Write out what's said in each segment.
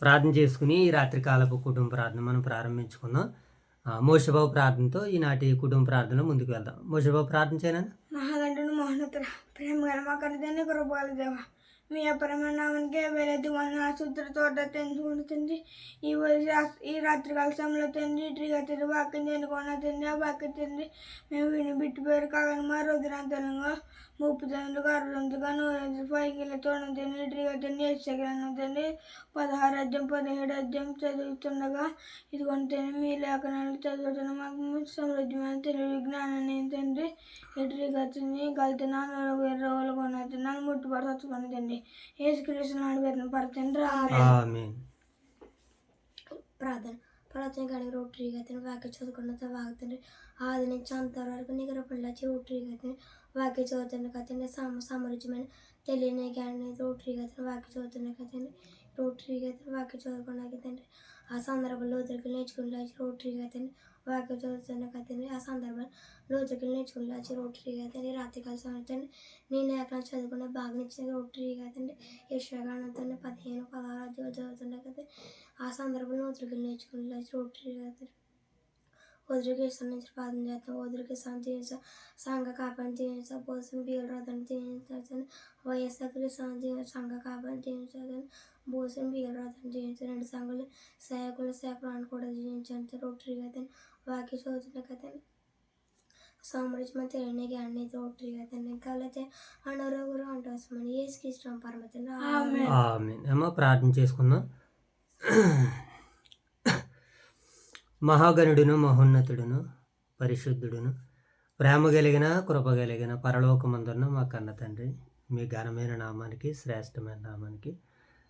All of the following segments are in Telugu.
ప్రార్థన చేసుకుని ఈ రాత్రికాలపు కుటుంబ ప్రార్థన మనం ప్రారంభించుకుందాం. మోషబాబు ప్రార్థనతో ఈనాటి కుటుంబ ప్రార్థనలో ముందుకు వెళ్దాం. మోషబాబు ప్రార్థన చేయనా? మహాగంటుడు మహోన్నతుడ ప్రేమ గల మా కనుతండ్రి కృపగల దేవ మీ అపరమైన నామానికి వేలది వందన సూత్ర తోట తెలుసుకుంటుంది. ఈ రాత్రికాల సమయంలో తండ్రి ఇటుగా తండ్రి వాక్యం తెలుసుకున్న తండ్రి ఆ వాక్యం తండ్రి మేము విని బిట్టు పేరు కాగని మా రుద్రాంతరంగా 30 తండ్రులుగా 60 100 పైకిలతో తండ్రి ఇటుగా తండ్రి ఎచ్చగలను తండ్రి 16 అధ్యాయం 17 అధ్యాయం చదువుతుండగా ఇదిగొని తండ్రి మీ లేఖనాలు చదువుతున్న మాకు సమృద్ధిమైన తెలుగు జ్ఞానాన్ని తండ్రి ఇటుగా తండ్రి గలితనాలు రోజులు కొన్న ముట్టుపడుచుకుని తండ్రి యేసుక్రీస్తు నాడు వేదన పరచండి. ఆమేన్. ప్రార్థన కానీ రోటరీగా తిని వాక్య చదువుకున్న వాగుతుంది ఆది నుంచి అంతవరకు నీకు రూపంలో రోటరీగా తిని వాక్య చదువుతున్న కదండి సమరుచిమైన తెలియని కానీ రోటరీగా తిని వాక్య చదువుతున్న కదండి రోటరీగా తిని వాక్య చదువుకున్న కదండి ఆ సందర్భంలో లోతులకు నేర్చుకుని రోటరీగా తిని వాక్య చదువుతున్న కదండి ఆ సందర్భంలో లోతులకు నేర్చుకుని రోటరీగా తిని రాత్రికాల సమయంలో నేను ఎక్కడ చదువుకున్న బాగా నచ్చిన రోటరీగా తిండి యశ్వగానంతో 15-16 చదువుతున్న కదండి ఆ సందర్భంలో లోతులకు నేర్చుకుని రోటరీగా తిని వదిలికి నుంచి ప్రార్థన చేస్తాం. వదిలికి తీయించా సంఘ కాపాని తీయించా పోసం బీల రథాన్ని తీయించాలని వైఎస్ఆర్కి సంఘ కాపాని తీయించాలని భూసం బీల రథాన్ని తీయించాలి. 2 సంఘాలు సేవకులను కూడా తీయించాను. రోటరీగా అయితే వాక్య చదువుతున్న కదండి సామ్రాజ్యం తెలియని అన్ని రోటరీగా అయితే ఇంకా అయితే అనారోగ్యం అంటామని ఏసుకి ఇష్టం పరమతండి. ఆమేన్. ప్రార్థన చేసుకుందాం. మహాగణుడును మహోన్నతుడును పరిశుద్ధుడును ప్రేమ కలిగిన కృప కలిగిన పరలోకమందున్న మా కన్న తండ్రి మీ ఘనమైన నామానికి శ్రేష్టమైన నామానికి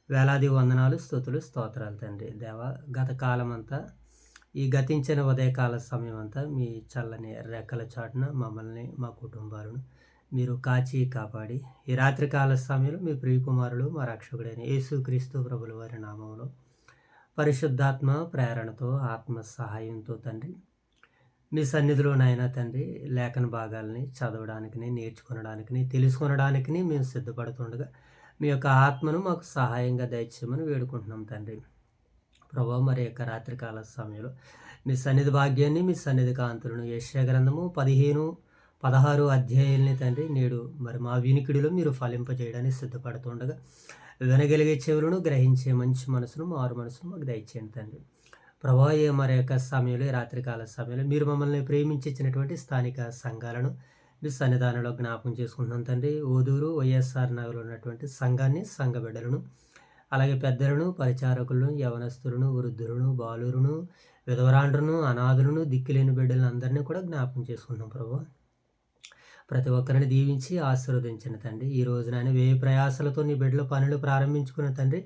వేలాది వందనాలు స్తుతులు స్తోత్రాలు తండ్రి. దేవ గత కాలం అంతా ఈ గతించిన ఉదయకాల సమయం అంతా మీ చల్లని రెక్కల చాటున మమ్మల్ని మా కుటుంబాలను మీరు కాచి కాపాడి ఈ రాత్రికాల సమయంలో మీ ప్రియకుమారులు మా రక్షకుడైన యేసుక్రీస్తు ప్రభుల వారి నామంలో పరిశుద్ధాత్మ ప్రేరణతో ఆత్మ సహాయంతో తండ్రి మీ సన్నిధిలో నాయన తండ్రి లేఖన భాగాల్ని చదవడానికి నేర్చుకోవడానికి తెలుసుకొనడానికి మేము సిద్ధపడుతుండగా మీ యొక్క ఆత్మను మాకు సహాయంగా దయచేయమని వేడుకుంటున్నాం తండ్రి. ప్రభావ మరి యొక్క రాత్రికాల సమయంలో మీ సన్నిధి భాగ్యాన్ని మీ సన్నిధి కాంతులను యెషయా గ్రంథము 15-16 అధ్యాయాలని తండ్రి నేడు మరి మా వినికిడిలో మీరు ఫలింపజేయడానికి సిద్ధపడుతుండగా వినగలిగే చెవులను గ్రహించే మంచి మనసును మారు మనసును మాకు దయచేయండి తండ్రి. ప్రభా మరి యొక్క సమయంలో రాత్రికాల సమయంలో మీరు మమ్మల్ని ప్రేమించి ఇచ్చినటువంటి స్థానిక సంఘాలను మీ సన్నిధానంలో జ్ఞాపకం చేసుకుంటున్నాం తండ్రి. ఓదూరు వైఎస్ఆర్ నగర్లో ఉన్నటువంటి సంఘాన్ని సంఘ బిడ్డలను అలాగే పెద్దలను పరిచారకులను యవనస్తులను వృద్ధులను బాలురును విధవరాండ్రును అనాథులను దిక్కులేని బిడ్డలను అందరినీ కూడా జ్ఞాపకం చేసుకుంటున్నాం ప్రభా. ప్రతి ఒక్కరిని దీవించి ఆశీర్వదించిన తండ్రి. ఈ రోజు నాయన వ్యయ ప్రయాసాలతో నీ బిడ్డల పనులు ప్రారంభించుకున్న తండ్రి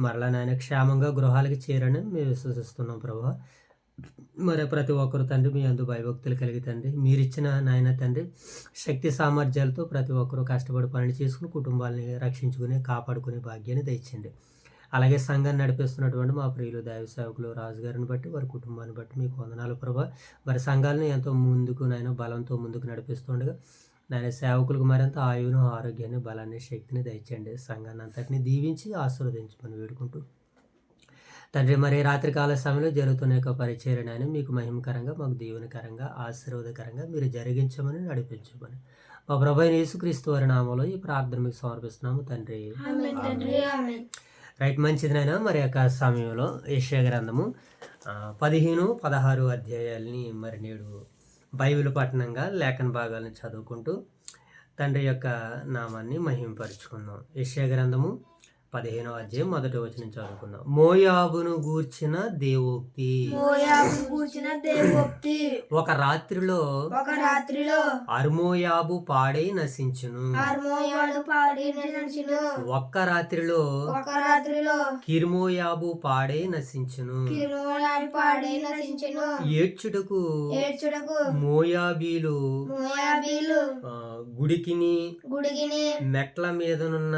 మరలా నాయన క్షేమంగా గృహాలకి చేరని మేము విశ్వసిస్తున్నాం ప్రభా. మరి ప్రతి ఒక్కరు తండ్రి మీ అందు భయభక్తులు కలిగి తండ్రి మీరిచ్చిన నాయన తండ్రి శక్తి సామర్థ్యాలతో ప్రతి ఒక్కరూ కష్టపడి పనులు చేసుకుని కుటుంబాలని రక్షించుకుని కాపాడుకునే భాగ్యాన్ని దయచేయండి. అలాగే సంఘాన్ని నడిపిస్తున్నటువంటి మా ప్రియులు దైవ సేవకులు రాజుగారిని బట్టి వారి కుటుంబాన్ని బట్టి మీకు వందనాలు ప్రభా. మరి సంఘాలను ఎంతో ముందుకు నాయన బలంతో ముందుకు నడిపిస్తుండగా నాయన సేవకులకు మరింత ఆయువును ఆరోగ్యాన్ని బలాన్ని శక్తిని దయచేయండి. సంఘాన్ని అంతటిని దీవించి ఆశీర్వదించమని వేడుకుంటూ తండ్రి మరి రాత్రికాల సమయంలో జరుగుతున్న యొక్క పరిచర్యను ఆయన మీకు మహిమకరంగా మాకు దీవెనకరంగా ఆశీర్వాదకరంగా మీరు జరిగించమని నడిపించమని మా ప్రభు అయిన యేసుక్రీస్తు వారి నామంలో ఈ ప్రార్థన మీకు సమర్పిస్తున్నాము తండ్రి. రైట్, మంచిదినైనా మరి యొక్క సమయంలో యెషయా గ్రంథము 15-16 అధ్యాయాలని మరి నేడు బైబిల్ పఠనంగా లేఖన భాగాలను చదువుకుంటూ తండ్రి యొక్క నామాన్ని మహింపరుచుకుందాం. యెషయా గ్రంథము 15వ అధ్యాయం 1వ వచనం చదువుకుందాం. మోయాబును గూర్చిన దేవోక్తి. ఒక రాత్రిలో అర్మోయాబు పాడై నశించును. ఒక్క రాత్రిలో కిర్మోయాబు పాడై నశించును. ఏడ్చుటకు మోయాబీలు గుడికిని మెట్ల మీదనున్న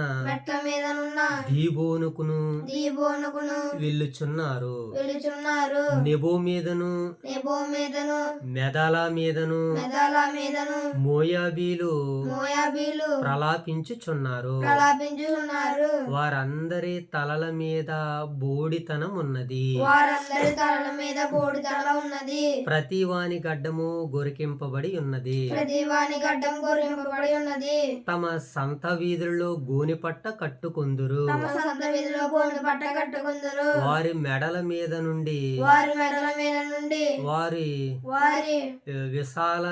దీబోనుకును దీబోనుకును వెళ్ళుచున్నారు. వెలుచున్నారు. నెబో మీదను నెబో మీదను మెదల మీదను మెదల మీదను మోయాబీలు మోయాబీలు ప్రలాపించుచున్నారు. ప్రలాపించుచున్నారు. వారందరి తలల మీద బోడితనం ఉన్నది. వారందరి తలల మీద బోడితల ఉన్నది. ప్రతి వాని గడ్డము గొరికింపబడి ఉన్నది. ప్రతి వాని గడ్డం గొరింపబడి ఉన్నది. తమ సంత వీధుల్లో గోనిపట్ట కట్టుకొందురు. తమ సొంత వీధిలో గోను పట్ట కట్టుకుందరు. వారి మెడల మీద నుండి వారి మెడల మీద నుండి వారి వారి విశాల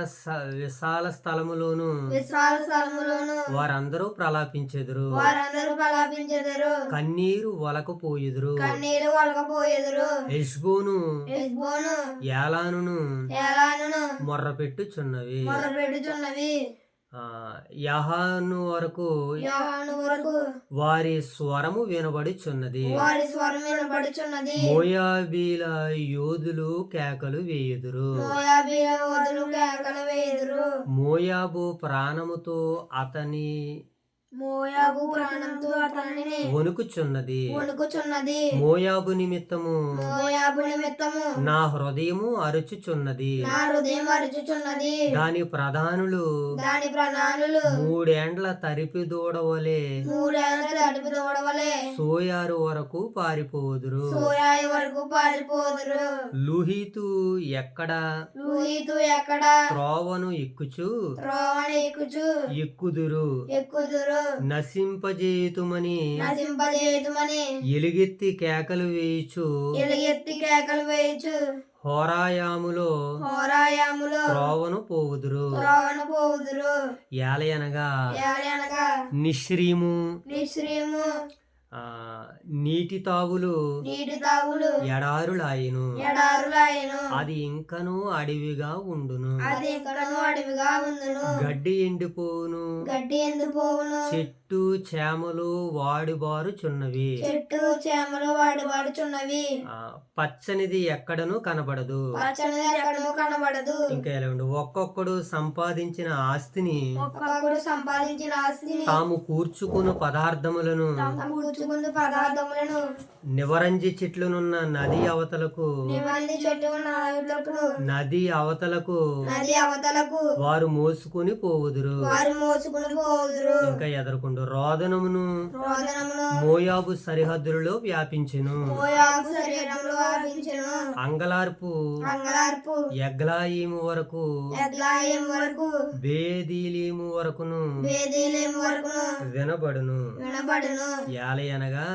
స్థలములోను విశాల స్థలములోను వారందరూ ప్రలాపించెదరు. వారందరూ ప్రలాపించెదరు. కన్నీరు వలకపోయుదురు. కన్నీరు వలకపోయెదరు. హెష్బోను హెష్బోను యాలానును ఏలానును మొర్రపెట్టుచున్నవి. మొదలుపెట్టుచున్నవి. యాహాను వరకు యోహాను వరకు వారి స్వరము వినబడుచున్నది. వారి స్వరం వినబడుచున్నది. మోయాబీల యోధులు కేకలు వేయుదురు. మోయాబీల వదులు కేకలు వేయుదురు. మోయాబు ప్రాణముతో అతని మోయాబు ప్రాణంతో అతనిని వణుకుచున్నది. వణుకుచున్నది. మోయాబు నిమిత్తము మోయాబు నిమిత్తము నా హృదయము అరుచుచున్నది. నా హృదయం అరుచుచున్నది. దాని ప్రధానులు దాని ప్రణాళులు 3 ఏండ్ల తరిపి దూడవలే 3 ఏళ్ల తడిపి తోడవలే సోయారు వరకు పారిపోదురు. సోయాయి వరకు పారిపోదురు. లుహీతు ఎక్కడ లూయితు ఎక్కడ త్రోవను ఎక్కుచు త్రోవని ఎక్కుదురు. ఎక్కుదురు. నశింపజేయుతుమని నశింపజేయుమని ఎలుగెత్తి కేకలు వేయుచు ఎలుగెత్తి కేకలు వేయచ్చు. హోరాయాములో హోరాయాములో త్రోవను పోవుదురు. త్రోవను పోవుదురు. యాలయనగా ఏలయనగా నిశ్రీము నిశ్రీము నీటి తావులు నీటి తావులు ఎడారులాయను. ఎడారులాయను. అది ఇంకను అడవిగా ఉండును. అది ఎక్కడను అడవిగా ఉందును. గడ్డి ఎండిపోవును. గడ్డి ఎందు పోవును. చెట్టు చేమలు వాడిబారుచున్నవి. చెట్టు చేమలు వాడుచున్నవి. పచ్చనిది ఎక్కడను కనబడదు. పచ్చని ఎక్కడను కనబడదు. ఇంకా ఎలా ఉండు, ఒక్కొక్కడు సంపాదించిన ఆస్తిని ఒక్కొక్కడు సంపాదించిన ఆస్తిని తాము కూర్చుకున్న పదార్థములను కూర్చుకున్న పదార్థములను నివరంజి చెట్లునున్న నది అవతలకు నివంది చెట్టు ఉన్న ఆయుధులకు నది అవతలకు నది అవతలకు వారు మోసుకుని పోవుదురు. వారు మోసుకుని పోదురు. ఇంకా ఎదరకుండు రోదనమును రోదనమును మోయాబు సరిహద్దులలో వ్యాపించెను. మోయాబు శరీరంలో వ్యాపించెను. అంగలార్పు అంగలార్పు ఎగ్లాయిము వరకు ఎగ్లాయం వరకు బేదీలీము వరకును బేదీలేము వరకును వినబడును. వినబడును. యాలయనగా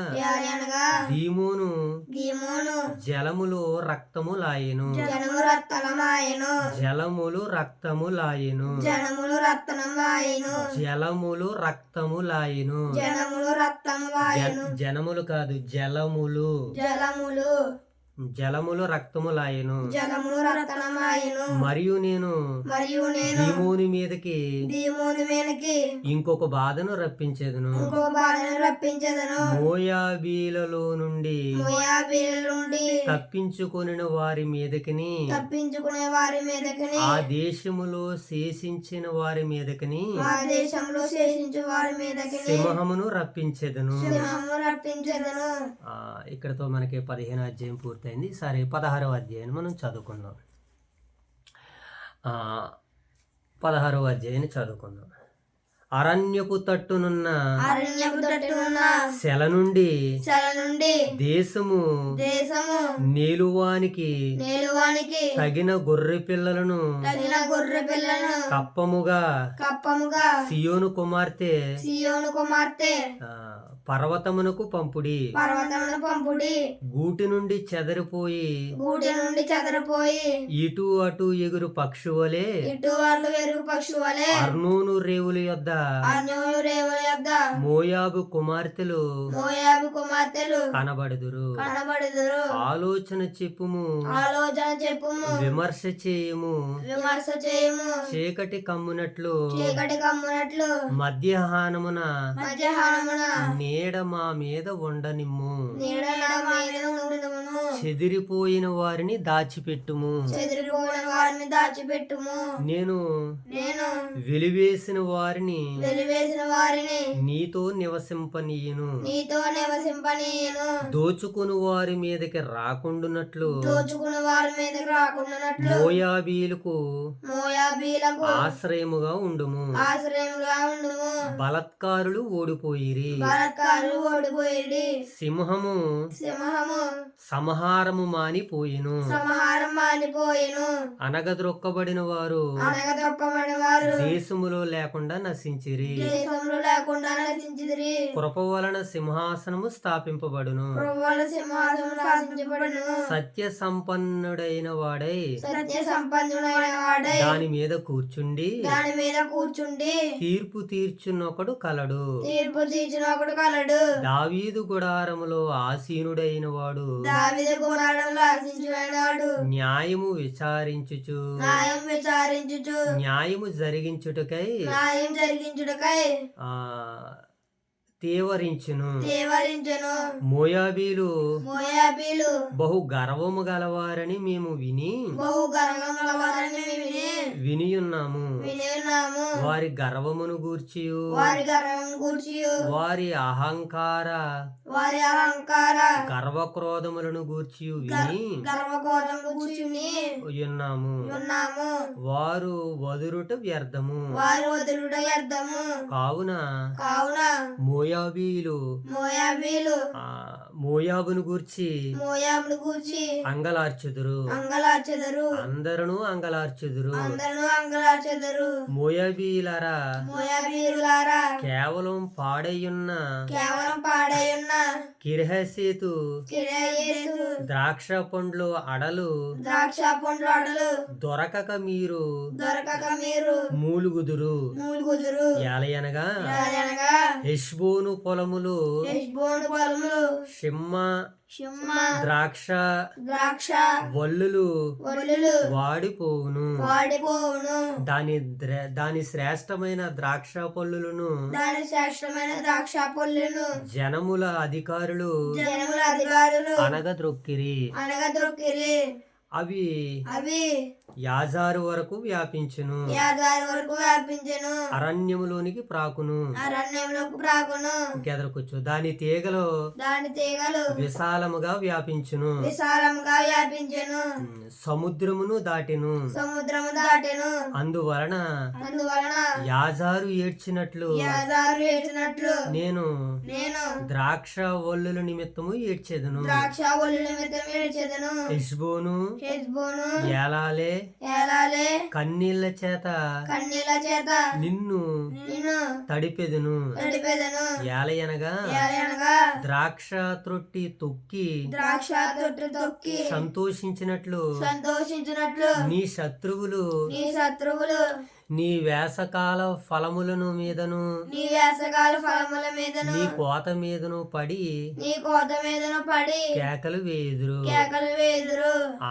అనగా దీమోను గీమోను జలములో రక్తములాయెను. జనము రక్తమాయను. జలములు రక్తములాయెను. జనములు రక్తమాయను. జలములు రక్తములాయెను. జనములు రక్తమాయను. జనములు కాదు, జలములు. జలములు జలములు రక్తములాయెను. జలములు రక్తమాయను. మరియు నేను దీమోని మీదకి ఇంకొక బాధను రప్పించేదను. ఇంకో బాధను రప్పించేదను. మోయాబీలలో నుండి తప్పించుకొనిన వారి మీదకిని తప్పించుకునే వారి మీదకిని ఆ దేశములో శేషించిన వారి మీదకిని ఆ దేశంలో శేషించు వారి మీదకిని సింహమును రప్పించేదను. సింహమును రప్పించేదను. ఇక్కడతో మనకి 15వ అధ్యాయం పూర్తయింది. సరే, 16వ అధ్యాయాన్ని మనం చదువుకుందాం. 16వ అధ్యాయాన్ని చదువుకుందాం. అరణ్యపు తట్టునున్న శల నుండి దేశము నేలువానికి తగిన గొర్రె పిల్లలను కప్పముగా సియోను కుమార్తె పర్వతమునకు పంపుడి. గూటి నుండి చెదరిపోయి ఇటు అటు ఎగురు పక్షువలే అర్నోను రేవుల యొద్ద మోయాబు కుమార్తెలు కనబడుదురు. ఆలోచన చెప్పుము, విమర్శ చేయుము. చీకటి కమ్మునట్లు మధ్యాహ్నమున నీడ మా మీద ఉండనిమ్ము. చెదిరిపోయిన వారిని దాచిపెట్టుము. చెదిరిపోయిన వారిని దాచిపెట్టుము. నేను నేను వెలివేసిన వారిని వెలివేసిన వారిని నీతో నివసింపనీయును. నీతో నివసింపనీయను. దోచుకుని వారి మీదకి రాకుండానట్లు దోచుకున్న వారి మీదకి రాకుండానట్లు మోయాబీలకు మోయాబీలకు ఆశ్రయముగా ఉండుము. ఆశ్రయముగా ఉండుము. బలత్కారులు ఓడిపోయిరి. బలత్కారులు ఓడిపోయిడి. సింహము సింహము సంహారము మానిపోయిను. సంహారం మానిపోయెను. అనగద్రొక్కబడిన వారు అనగదొక్కబడిన వారు దేశములో లేకుండా నశించిరి. దేశంలో లేకుండా నశించిదిరి. కృప వలన సింహాసనము స్థాపింపబడును. ప్రభువుల సింహాసనం శాసించబడును. సత్య సంపన్నుడైన వాడై సత్య సంపన్నుడైన వాడై దాని మీద కూర్చుండి దాని మీద కూర్చుండి తీర్పు తీర్చునొకడు కలడు. తీర్పు తీర్చిన ఒకడు కలడు. దావీదు గుడారములో ఆసీనుడైన వాడు దావీదు గుడారంలో ఆశించువాడు. న్యాయము విచారించుచు న్యాయం విచారించుచు న్యాయము జరిగించుటకై న్యాయం జరిగించుటకై ఆ తీవరించును. దేవరించెను. మోయాబీలు మోయాబీలు బహు గర్వము గలవారని మేము బహు గర్వముల వారిని వినియున్నాము. వినియున్నాము. వారి గర్వమును గూర్చియు వారి గర్వం గూర్చి వారి అహంకార వారి అహంకార గర్వక్రోధములను గూర్చియు విని గర్వకోరం కూర్చుని ఉన్నాము. ఉన్నాము. వారు వదురుట వ్యర్థము. వారు వదులుట వ్యర్థము. కావున మోయాబీలు మోయాబీలు మోయాబును గూర్చి మోయాబును గూర్చి అంగలార్చుదురు. అంగలార్చెదరు. అందరూ అంగలార్చుదురు. అందరూ అంగలార్చెదరు. మోయాబీలరా మోయాబీరులారా కేవలం పాడయ్యున్న కేవలం పాడైయున్న కిర్హసేతు కిరయేసు ద్రాక్ష పండ్లు అడలు ద్రాక్ష పండ్లు అడలు దొరకక మీరు దొరకక మీరు మూలుగుదురు. మూలుగుదురు. ఏలయనగా అనగా హెష్బోను పొలములు హెష్బోను పొలములు షిమ్మ ద్రాక్ష వల్లులు వాడిపోవును. వాడిపోవును. దాని శ్రేష్టమైన ద్రాక్ష పళ్ళులను దాని శ్రేష్టమైన ద్రాక్ష పళ్ళును జనముల అధికారులు అనగద్రొక్కిరి. అవి యాజారు వరకు వ్యాపించును. అరణ్యములోనికి ప్రాకును. ఇంకెదరకొచ్చు దాని తీగలు విశాలముగా వ్యాపించును. సముద్రమును దాటెను. అందువలన యాజారు ఏడ్చినట్లు నేను ద్రాక్ష వల్లుల నిమిత్తము ఏడ్చెదను. హెష్బోను ఏలాలే కన్నీళ్ల చేత నిన్ను తడిపెదను. ఏలయనగా ద్రాక్ష త్రొట్టి తొక్కి సంతోషించినట్లు నీ శత్రువులు నీ వేసకాల ఫలములను మీదను నీ కోత మీదను పడి కేకలు వేయుదురు.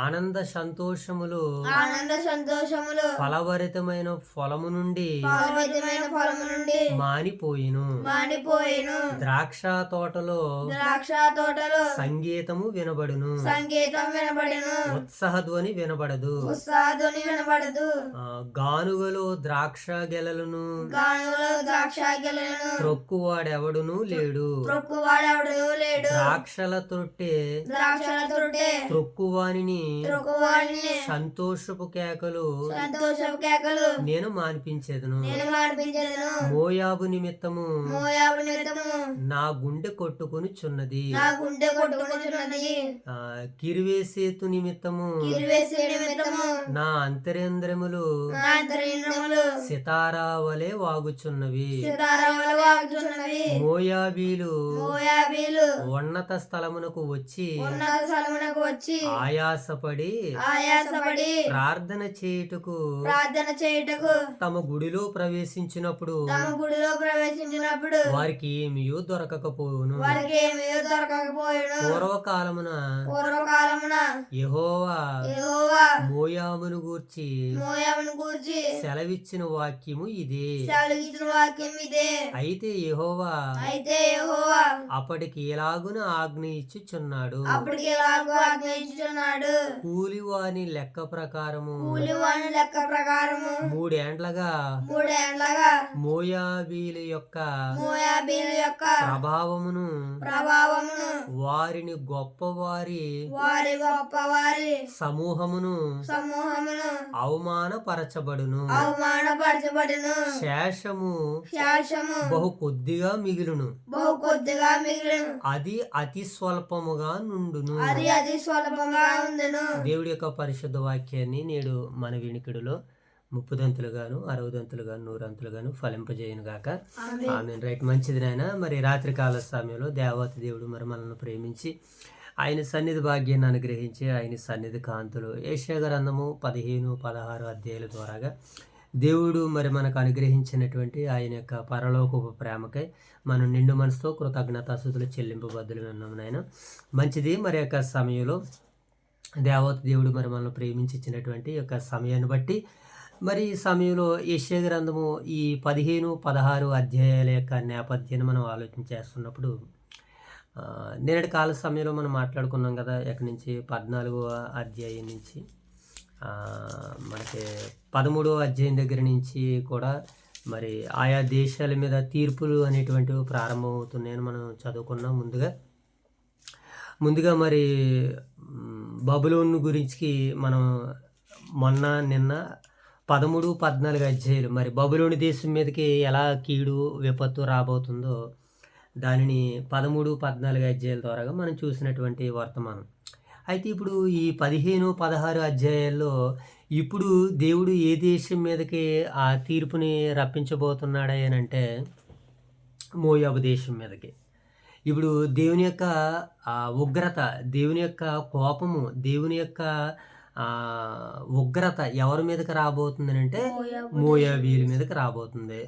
ఆనంద సంతోషములు ఫలభరితమైన ఫలము నుండి మానిపోయిను. ద్రాక్ష తోటలో సంగీతము వినబడును. ఉత్సాహధ్వని వినబడదు. గానుగలో ద్రాక్ష గెలలను త్రొక్కువాడెవడును లేడు. ద్రాక్షల తొట్టె త్రొక్కువానిని సంతోషపు కేకలు నేను మాన్పించేదను. మోయాబు నిమిత్తము నా గుండె కొట్టుకొనుచున్నది. కిరివేసేతు నిమిత్తము నా అంతరేంద్రములు సితారా వలె వాగుచున్నవి. మోయాబీలు ఉన్నత స్థలమునకు వచ్చి ఆయాసపడి ప్రార్థన చేయుటకు తమ గుడిలో ప్రవేశించినప్పుడు వారికి ఏమీయో దొరకకపోవును. పూర్వకాలమున యెహోవా మోయాబును గూర్చి సెలవిచ్చిన వాక్యము ఇదే. సెలవిచ్చిన వాక్యం ఇదే. అయితే యెహోవా యెహోవా అప్పటికి ఎలాగున ఆజ్ఞ ఇచ్చుచున్నాడు. అప్పటికి ఎలాగో ఆజ్ఞయించుచున్నాడు. కూలివాని లెక్క ప్రకారము కూలివాని లెక్క ప్రకారము 3 ఏండ్లగా 3 ఏండ్లగా మోయాబీల యొక్క మోయాబీల యొక్క ప్రభావమును ప్రభావమును వారిని గొప్పవారి వారి గొప్పవారి సమూహమును అవమానపరచబడును. అవమానపరచబడును. శేషము బహు కొద్దిగా మిగులును. అది అతి స్వల్పముగా నుండును. అతి స్వల్పంగా ఉండును. దేవుడి యొక్క పరిశుద్ధ వాక్యాన్ని నేడు మన వినికిడిలో 30 దంతులుగాను 60 దంతులుగాను 100 దంతులుగాను ఫలింపజేయను గాక. ఆమేన్. రైట్, మంచిది నాయన. మరి రాత్రికాల సమయంలో దేవత దేవుడు మరి మనల్ని ప్రేమించి ఆయన సన్నిధి భాగ్యాన్ని అనుగ్రహించి ఆయన సన్నిధి కాంతులు యెషయా గ్రంథము 15, 16 అధ్యాయాల ద్వారాగా దేవుడు మరి మనకు అనుగ్రహించినటువంటి ఆయన యొక్క పరలోకపు ప్రేమకై మనం నిండు మనసుతో కృతజ్ఞతాస్తుతులు చెల్లింపబద్దులు ఉన్నాం నాయన. మంచిది. మరి యొక్క సమయంలో దేవత దేవుడు మరి మనల్ని ప్రేమించి ఇచ్చినటువంటి యొక్క సమయాన్ని బట్టి మరి ఈ సమయంలో యెషయా గ్రంథము ఈ 15, 16 అధ్యాయాల యొక్క నేపథ్యాన్ని మనం ఆలోచన చేస్తున్నప్పుడు నేటి కాల సమయంలో మనం మాట్లాడుకున్నాం కదా, ఎక్కడి నుంచి 14వ అధ్యాయం నుంచి మనకి 13వ అధ్యాయం దగ్గర నుంచి కూడా మరి ఆయా దేశాల మీద తీర్పులు అనేటువంటివి ప్రారంభమవుతున్నాయని మనం చదువుకున్నాం. ముందుగా మరి బబులోను గురించి మనం నిన్న 13, 14 అధ్యాయులు మరి బబులోను దేశం మీదకి ఎలా కీడు విపత్తు రాబోతుందో దానిని 13, 14 అధ్యాయాల ద్వారా మనం చూసినటువంటి వర్తమానం. అయితే ఇప్పుడు ఈ 15, 16 అధ్యాయాల్లో ఇప్పుడు దేవుడు ఏ దేశం మీదకి ఆ తీర్పుని రప్పించబోతున్నాడు అని అంటే మోయాబు దేశం మీదకి. ఇప్పుడు దేవుని యొక్క ఉగ్రత, దేవుని యొక్క కోపము, దేవుని యొక్క ఉగ్రత ఎవరి మీదకి రాబోతుంది అంటే మోయాబీల మీదకి రాబోతుంది.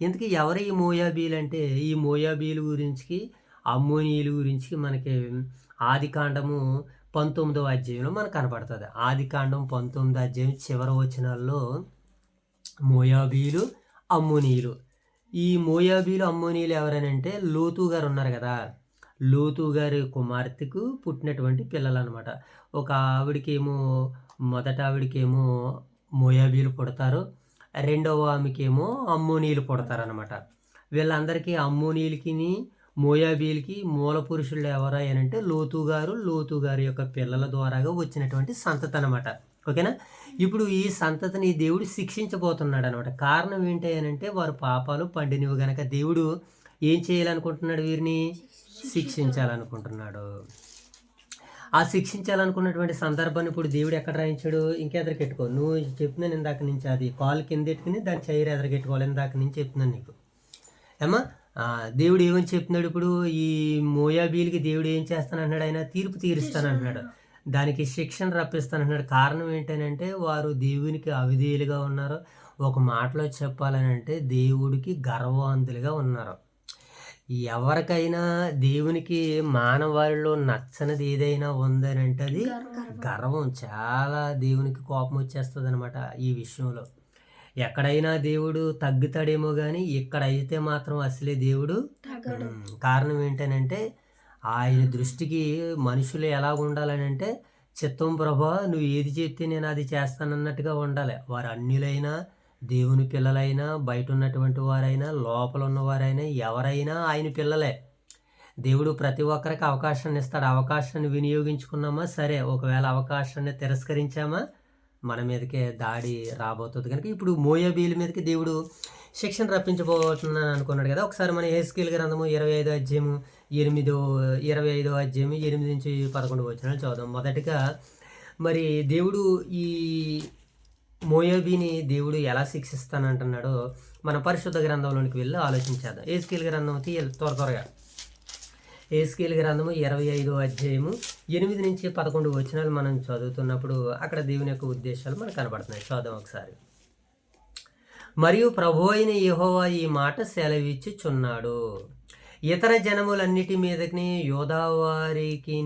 ఇంతకీ ఎవరు ఈ మోయాబీలు అంటే ఈ మోయాబీలు గురించి అమ్మోనీయుల గురించి మనకి ఆదికాండము 19వ అధ్యాయంలో మనకు కనపడుతుంది. ఆదికాండం 19వ అధ్యాయం చివరి వచనాల్లో మోయాబీలు అమ్మోనీయులు. ఈ మోయాబీలు అమ్మోనీయులు ఎవరనంటే లోతు గారు ఉన్నారు కదా, లోతు గారి కుమార్తెకు పుట్టినటువంటి పిల్లలు అనమాట. ఒక ఆవిడకేమో మొదట ఆవిడకేమో మోయాబీలు పుడతారు, రెండవ ఆమెకేమో అమ్మోనీయులు పుడతారనమాట. వీళ్ళందరికీ అమ్మోనీయులకి మోయాబీలకి మూల పురుషులు ఎవరా అంటే లోతు గారి యొక్క పిల్లల ద్వారాగా వచ్చినటువంటి సంతతి అనమాట. ఓకేనా. ఇప్పుడు ఈ సంతతిని దేవుడు శిక్షించబోతున్నాడు అనమాట. కారణం ఏంటి అంటే వారు పాపాలు పండినవి గనక దేవుడు ఏం చేయాలనుకుంటున్నాడు, వీరిని శిక్షించాలనుకుంటున్నాడు. ఆ శిక్షించాలనుకున్నటువంటి సందర్భాన్ని ఇప్పుడు దేవుడు ఎక్కడ రాయించాడు, ఇంకెదరికెట్టుకో. నువ్వు చెప్తున్నాను ఇందాక నుంచి, అది కాలు కింద ఎట్టుకుని దాని చైర్ ఎదరికెట్టుకోవాలి. ఇందాక నుంచి చెప్తున్నాను నీకు ఏమా. దేవుడు ఏమని చెప్తున్నాడు, ఇప్పుడు ఈ మోయాబీలకి దేవుడు ఏం చేస్తానంటున్నాడు, ఆయన తీర్పు తీరుస్తానంటున్నాడు, దానికి శిక్షణ రప్పిస్తానంటున్నాడు. కారణం ఏంటంటే వారు దేవునికి అవిధేయులుగా ఉన్నారు. ఒక మాటలో చెప్పాలని అంటే దేవుడికి గర్వవంతులుగా ఉన్నారు. ఎవరికైనా దేవునికి మానవాళిలో నచ్చనిది ఏదైనా ఉందని అంటే అది గర్వం. చాలా దేవునికి కోపం వచ్చేస్తుంది అనమాట ఈ విషయంలో. ఎక్కడైనా దేవుడు తగ్గుతాడేమో కానీ ఇక్కడైతే మాత్రం అసలే దేవుడు కారణం ఏంటనంటే ఆయన దృష్టికి మనుషులు ఎలా ఉండాలని అంటే చిత్తం ప్రభా నువ్వు ఏది చెప్తే నేను అది చేస్తానన్నట్టుగా ఉండాలి. వారు అన్యులైనా దేవుని పిల్లలైనా బయట ఉన్నటువంటి వారైనా లోపల ఉన్నవారైనా ఎవరైనా ఆయన పిల్లలే. దేవుడు ప్రతి ఒక్కరికి అవకాశాన్ని ఇస్తాడు. అవకాశాన్ని వినియోగించుకున్నామా సరే, ఒకవేళ అవకాశాన్ని తిరస్కరించామా మన మీదకే దాడి రాబోతుంది. కనుక ఇప్పుడు మోయాబీల మీదకి దేవుడు శిక్షణ రప్పించబోతున్నాను అనుకున్నాడు కదా. ఒకసారి మన యెహెజ్కేలు గ్రంథము 25వ అధ్యాయము 8 నుంచి 11 వచనాలు చదువుదాం. మొదటిగా మరి దేవుడు ఈ మోయాబీని దేవుడు ఎలా శిక్షిస్తానంటున్నాడో మన పరిశుద్ధ గ్రంథంలోనికి వెళ్ళి ఆలోచించేద్దాం. యెహెజ్కేలు గ్రంథం త్వరగా యెహెజ్కేలు గ్రంథము 25వ అధ్యాయము 8 నుంచి 11 వచనాలు మనం చదువుతున్నప్పుడు అక్కడ దేవుని యొక్క ఉద్దేశాలు మనకు కనబడుతున్నాయి. చూద్దాం ఒకసారి. మరియు ప్రభు అయిన యెహోవా ఈ మాట సెలవిచ్చుచున్నాడు, ఇతర జనములన్నిటి మీదకి యోధావారికి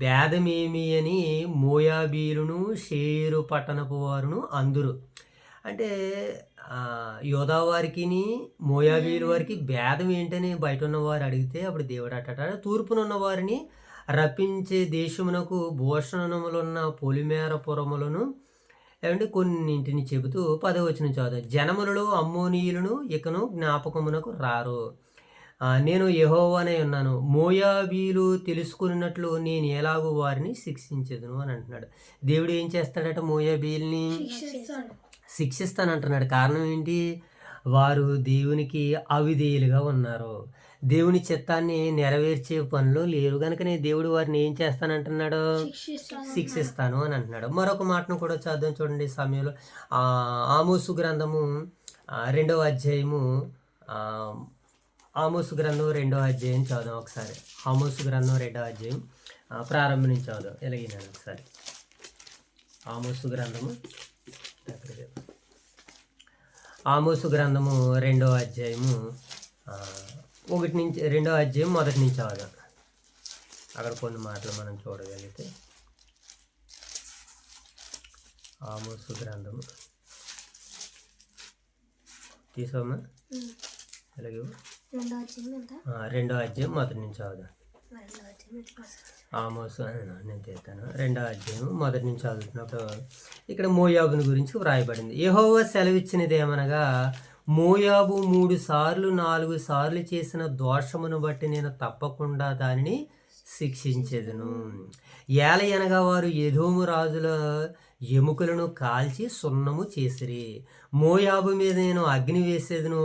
భేదమేమి అని మోయాబీలును షేరు పట్టణపు వారును అందురు. అంటే యోధా వారికిని మోయాబీల వారికి భేదం ఏంటని బయట ఉన్నవారు అడిగితే అప్పుడు దేవుడు అట్టట తూర్పునున్న వారిని రప్పించే దేశమునకు భూషణములున్న పొలిమేర పురములను ఏమంటే కొన్నింటిని చెబుతూ 10వ వచనం చదువు. జనములలో అమ్మోనీయులను ఇకను జ్ఞాపకమునకు రారు. నేను యెహోవానై ఉన్నాను. మోయాబీలు తెలుసుకున్నట్లు నేను ఎలాగూ వారిని శిక్షించదును అని అంటున్నాడు. దేవుడు ఏం చేస్తాడట? మోయాబీల్ని శిక్షిస్తానంటున్నాడు. కారణం ఏంటి? వారు దేవునికి అవిధేయులుగా ఉన్నారు. దేవుని చిత్తాన్ని నెరవేర్చే పనిలో లేరు కనుకనే దేవుడు వారిని ఏం చేస్తానంటున్నాడు? శిక్షిస్తాను అని అంటున్నాడు. మరొక మాటను కూడా చదువు చూడండి. సమయంలో ఆమోసు గ్రంథము 2వ అధ్యాయము ఆమోసు గ్రంథం 2వ అధ్యాయం చదువు ఒకసారి. ఆమోసు గ్రంథం 2వ అధ్యాయం ప్రారంభం నుంచి చదువు. ఎలాగినాను ఒకసారి. ఆమోసు గ్రంథము 2వ అధ్యాయము 1 నుంచి 2వ అధ్యాయం 1 నుంచి చదువు. అక్కడ కొన్ని మాటలు మనం చూడగలిగితే ఆమోసు గ్రంథము తీసుకోమా ఎలాగే 2వ అధ్యాయం 1 నుంచి చదువు. ఆమోసు నేను తీస్తాను. 2వ అధ్యాయం 1 నుంచి చదువుతున్నప్పుడు ఇక్కడ మోయాబుని గురించి వ్రాయబడింది. యెహోవా సెలవిచ్చినది ఏమనగా, మోయాబు 3 సార్లు 4 సార్లు చేసిన దోషమును బట్టి నేను తప్పకుండా దానిని శిక్షించేదను. ఏలయనగా వారు ఎదోము రాజుల ఎముకలను కాల్చి సున్నము చేసిరి. మోయాబు మీద నేను అగ్ని వేసేదను,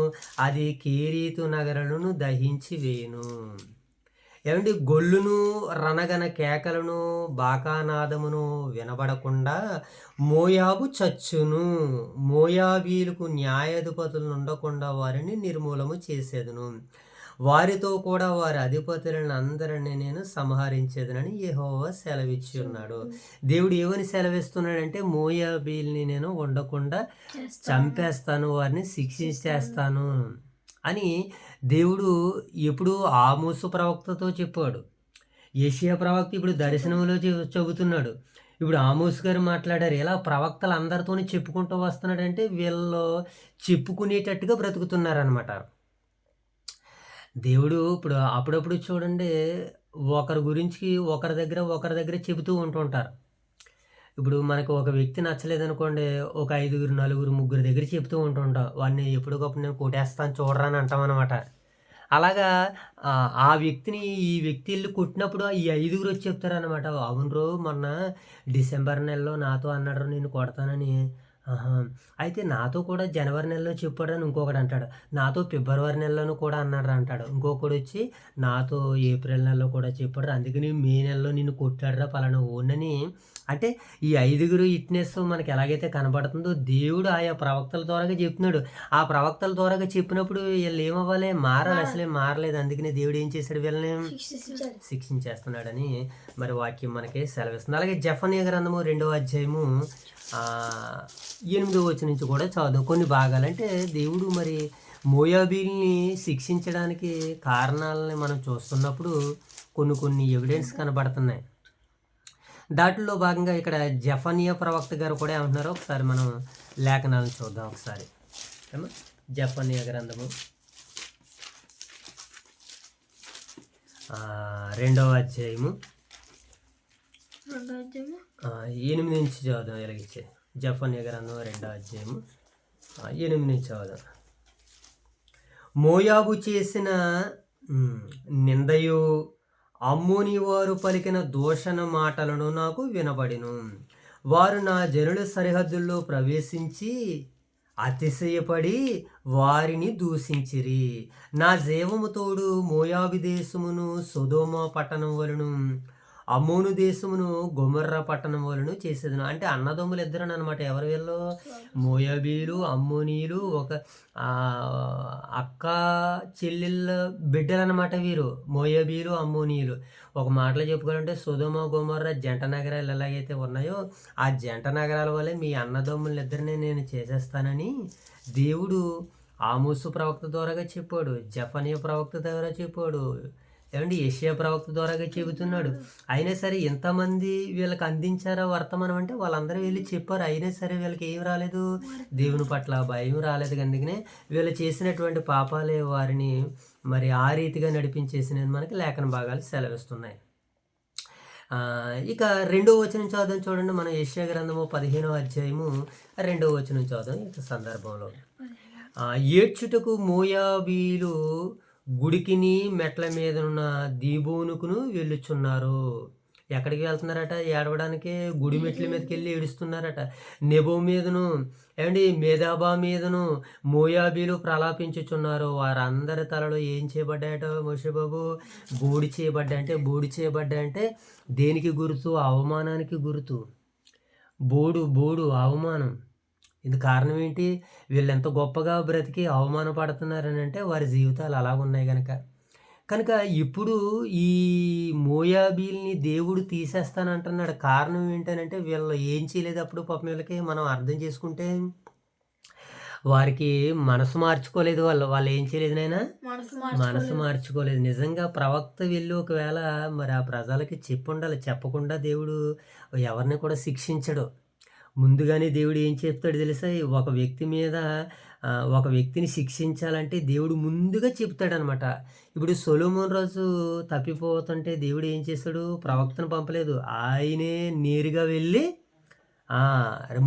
అది కేరీతు నగరులను దహించి వేయును. ఏమంటే గొల్లును రణగన కేకలను బాకానాదమును వినబడకుండా మోయాబు చచ్చును. మోయాబీలకు న్యాయాధిపతులు ఉండకుండా వారిని నిర్మూలము చేసేదను. వారితో కూడా వారి అధిపతులను అందరినీ నేను సంహరించేదనని యెహోవా సెలవిచ్చి ఉన్నాడు. దేవుడు ఏమని సెలవిస్తున్నాడంటే, మోయాబీల్ని నేను ఉండకుండా చంపేస్తాను, వారిని శిక్షించేస్తాను అని దేవుడు ఎప్పుడు ఆమోసు ప్రవక్తతో చెప్పాడు. యెషయా ప్రవక్త ఇప్పుడు దర్శనంలో చెబుతున్నాడు. ఇప్పుడు ఆమోసు గారు మాట్లాడారు. ఇలా ప్రవక్తలు అందరితోనే చెప్పుకుంటూ వస్తున్నాడంటే వీళ్ళు చెప్పుకునేటట్టుగా బ్రతుకుతున్నారనమాట. దేవుడు ఇప్పుడు అప్పుడప్పుడు చూడండి, ఒకరి గురించి ఒకరి దగ్గర చెబుతూ ఉంటుంటారు. ఇప్పుడు మనకు ఒక వ్యక్తి నచ్చలేదనుకోండి, ఒక 5, 4, 3 దగ్గర చెప్తూ ఉంటుంటాం. వాడిని ఎప్పటికప్పుడు నేను కొట్టేస్తాను చూడరా అని అంటామన్నమాట. అలాగా ఆ వ్యక్తిని ఈ వ్యక్తి వెళ్ళి కొట్టినప్పుడు ఈ 5గురు వచ్చి చెప్తారనమాట. అవును రో, మొన్న డిసెంబర్ నెలలో నాతో అన్నాడు నేను కొడతానని. అయితే నాతో కూడా జనవరి నెలలో చెప్పాడని ఇంకొకటి అంటాడు. నాతో ఫిబ్రవరి నెలలోనూ కూడా అన్నాడు అంటాడు. ఇంకొకటి వచ్చి నాతో ఏప్రిల్ నెలలో కూడా చెప్పాడు, అందుకని మే నెలలో నిన్ను కొట్టాడురా పలానా ఓనని. అంటే ఈ 5గురు ఇట్నెస్ మనకి ఎలాగైతే కనబడుతుందో దేవుడు ఆయా ప్రవక్తల ద్వారాగా చెప్తున్నాడు. ఆ ప్రవక్తల ద్వారాగా చెప్పినప్పుడు వీళ్ళు ఏమవ్వాలి? మారాలి. అసలే మారలేదు. అందుకని దేవుడు ఏం చేశాడు? వీళ్ళని శిక్షించేస్తున్నాడని మరి వాక్యం మనకి సెలవిస్తుంది. అలాగే జెఫన్యా గ్రంథము 2వ అధ్యాయము 8వ వచనం నుంచి కూడా చదువు కొన్ని భాగాలు. అంటే దేవుడు మరి మోయాబీల్ని శిక్షించడానికి కారణాలని మనం చూస్తున్నప్పుడు కొన్ని ఎవిడెన్స్ కనబడుతున్నాయి. దాంట్లో భాగంగా ఇక్కడ జెఫన్యా ప్రవక్త గారు కూడా ఏమంటున్నారో ఒకసారి మనం లేఖనాలను చూద్దాం ఒకసారి. జెఫన్యా గ్రంథము 2వ అధ్యాయము 8 నుంచి చదువుదాం. ఎలాగిచ్చే జెఫన్యా గ్రంథం 2వ అధ్యాయము 8 నుంచి చదువుదాం. మోయాబు చేసిన నిందయు అమ్మోని వారు పలికిన దూషణ మాటలను నాకు వినబడిను. వారు నా జనుల సరిహద్దుల్లో ప్రవేశించి అతిశయపడి వారిని దూషించిరి. నా జీవము తోడు మోయాబు దేశమును సొదొమ పట్టణం వలెను, అమ్మోను దేశమును గొమొర్రా పట్టణం వలెను చేసేదను. అంటే అన్నదమ్ములు ఇద్దరని అనమాట. ఎవరు వీళ్ళు? మోయాబీలు, అమ్మోనీయులు, ఒక అక్క చెల్లెళ్ళ బిడ్డలు అనమాట వీరు. మోయాబీలు, అమ్మోనీయులు. ఒక మాటలో చెప్పుకోవాలంటే సొదొమ గొమొర్రా జంట నగరాలు ఎలాగైతే ఉన్నాయో ఆ జంట నగరాల వల్లే మీ అన్నదమ్ములిద్దరిని నేను చేసేస్తానని దేవుడు ఆమోసు ప్రవక్త ద్వారాగా చెప్పాడు, జెఫన్యా ప్రవక్త ద్వారా చెప్పాడు. ఏమండి యెషయా ప్రవక్త ద్వారాగా చెబుతున్నాడు. అయినా సరే ఎంతమంది వీళ్ళకి అందించారో వర్తమానం అంటే వాళ్ళందరూ వెళ్ళి చెప్పారు. అయినా సరే వీళ్ళకి ఏం రాలేదు, దేవుని పట్ల భయం రాలేదు. అందుకనే వీళ్ళు చేసినటువంటి పాపాలే వారిని మరి ఆ రీతిగా నడిపించేసినది మనకి లేఖన భాగాలు సెలవిస్తున్నాయి. ఇక 2వ వచనం చదువుదాం చూడండి. మన యెషయా గ్రంథము 15వ అధ్యాయము 2వ వచనం చదువుదాం. ఈ సందర్భంలో ఏడ్చుటకు మోయాబీలు గుడికిని మెట్ల మీదనున్న దీబోనుకును వెళ్ళుచున్నారు. ఎక్కడికి వెళ్తున్నారట? ఏడవడానికి గుడి మెట్ల మీదకి వెళ్ళి ఏడుస్తున్నారట. నెబో మీదను ఏమండి మేదాబా మీదను మోయాబీలు ప్రలాపించుచున్నారు. వారందరి తలలో ఏం చేయబడ్డాయట మోషేబాబు? బూడి చేయబడ్డాయంటే దేనికి గుర్తు? అవమానానికి గుర్తు. బోడు అవమానం. ఇది కారణం ఏంటి? వీళ్ళు ఎంత గొప్పగా బ్రతికి అవమానపడుతున్నారని అంటే వారి జీవితాలు అలా ఉన్నాయి కనుక ఇప్పుడు ఈ మోయాబీల్ని దేవుడు తీసేస్తానంటున్నాడు. కారణం ఏంటనంటే వీళ్ళు ఏం చేయలేదు అప్పుడు. పాపం వీళ్ళకి మనం అర్థం చేసుకుంటే వారికి మనసు మార్చుకోలేదు. వాళ్ళు ఏం చేయలేదు నాయనా? మనసు మార్చుకోలేదు. నిజంగా ప్రవక్త వెళ్ళి ఒకవేళ మరి ఆ ప్రజలకి చెప్పుండాలి. చెప్పకుండా దేవుడు ఎవరిని కూడా శిక్షించడు. ముందుగానే దేవుడు ఏం చెప్తాడు తెలుసా? ఒక వ్యక్తిని శిక్షించాలంటే దేవుడు ముందుగా చెప్తాడనమాట. ఇప్పుడు సొలొమోను రాజు తప్పిపోతుంటే దేవుడు ఏం చేస్తాడు? ప్రవక్తను పంపలేదు. ఆయనే నేరుగా వెళ్ళి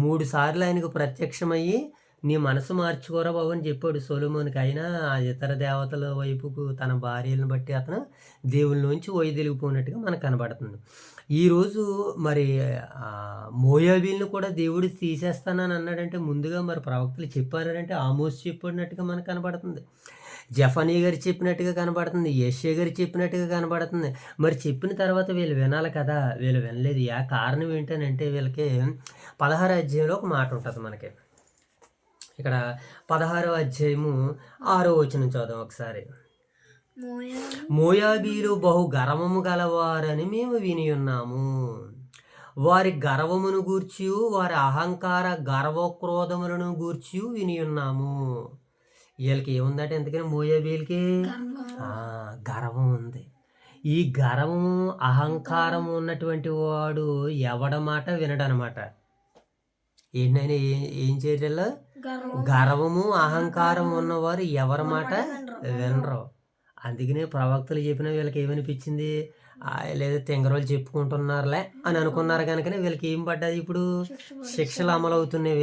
3 సార్లు ఆయనకు ప్రత్యక్షమయ్యి నీ మనసు మార్చుకోరా బాబు అని చెప్పాడు సొలొమోనుకి. అయినా ఇతర దేవతల వైపుకు తన భార్యలను బట్టి అతను దేవుళ్ళలోంచి వైదొలిగిపోయినట్టుగా మనకు కనబడుతుంది. ఈరోజు మరి మోయాబీలను కూడా దేవుడు తీసేస్తానని అన్నాడంటే ముందుగా మరి ప్రవక్తలు చెప్పారంటే ఆమోస్ చెప్పినట్టుగా మనకు కనబడుతుంది. జఫనీ గారు చెప్పినట్టుగా కనబడుతుంది. యెషయా గారు చెప్పినట్టుగా కనబడుతుంది. మరి చెప్పిన తర్వాత వీళ్ళు వినాలి కదా, వీళ్ళు వినలేదు. కారణం ఏంటనంటే వీళ్ళకి 16వ అధ్యాయంలో ఒక మాట ఉంటుంది మనకి. ఇక్కడ 16వ అధ్యాయము 6వ వచనం చదువు ఒకసారి. మోయాబీలు బహు గర్వము గలవారని మేము విని ఉన్నాము. వారి గర్వమును గూర్చి వారి అహంకార గర్వక్రోధములను గూర్చి విని ఉన్నాము. వీళ్ళకి ఏముందంటే ఎందుకని మోయాబీలకి గర్వం ఉంది. ఈ గర్వము అహంకారం ఉన్నటువంటి వాడు ఎవడ మాట వినడనమాట. ఏంటైనా ఏం చేయటల్లా? గర్వము అహంకారం ఉన్నవారు ఎవరి మాట వినరు. అందుకనే ప్రవక్తలు చెప్పిన వీళ్ళకి ఏమనిపించింది? లేదా తెంగరోళ్ళు చెప్పుకుంటున్నారులే అని అనుకున్నారు. కనుకనే వీళ్ళకి ఏం పడ్డది? ఇప్పుడు శిక్షలు అమలు అవుతున్నాయి.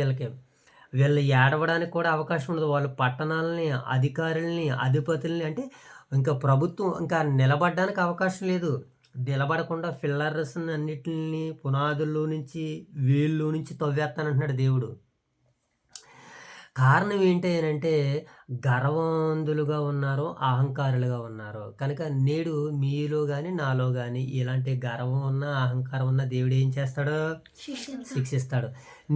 వీళ్ళు ఏడవడానికి కూడా అవకాశం ఉండదు. వాళ్ళు పట్టణాలని, అధికారులని, అధిపతుల్ని అంటే ఇంకా ప్రభుత్వం ఇంకా నిలబడడానికి అవకాశం లేదు. నిలబడకుండా ఫిల్లర్స్ అన్నిటిని పునాదుల్లో నుంచి వేల్లో నుంచి తవ్వేస్తానంటున్నాడు దేవుడు. కారణం ఏంటి అంటే గర్వంధులుగా ఉన్నారు, అహంకారులుగా ఉన్నారు. కనుక నేడు మీలో కానీ నాలో కానీ ఇలాంటి గర్వం ఉన్న అహంకారం ఉన్న దేవుడు ఏం చేస్తాడు? శిక్షిస్తాడు.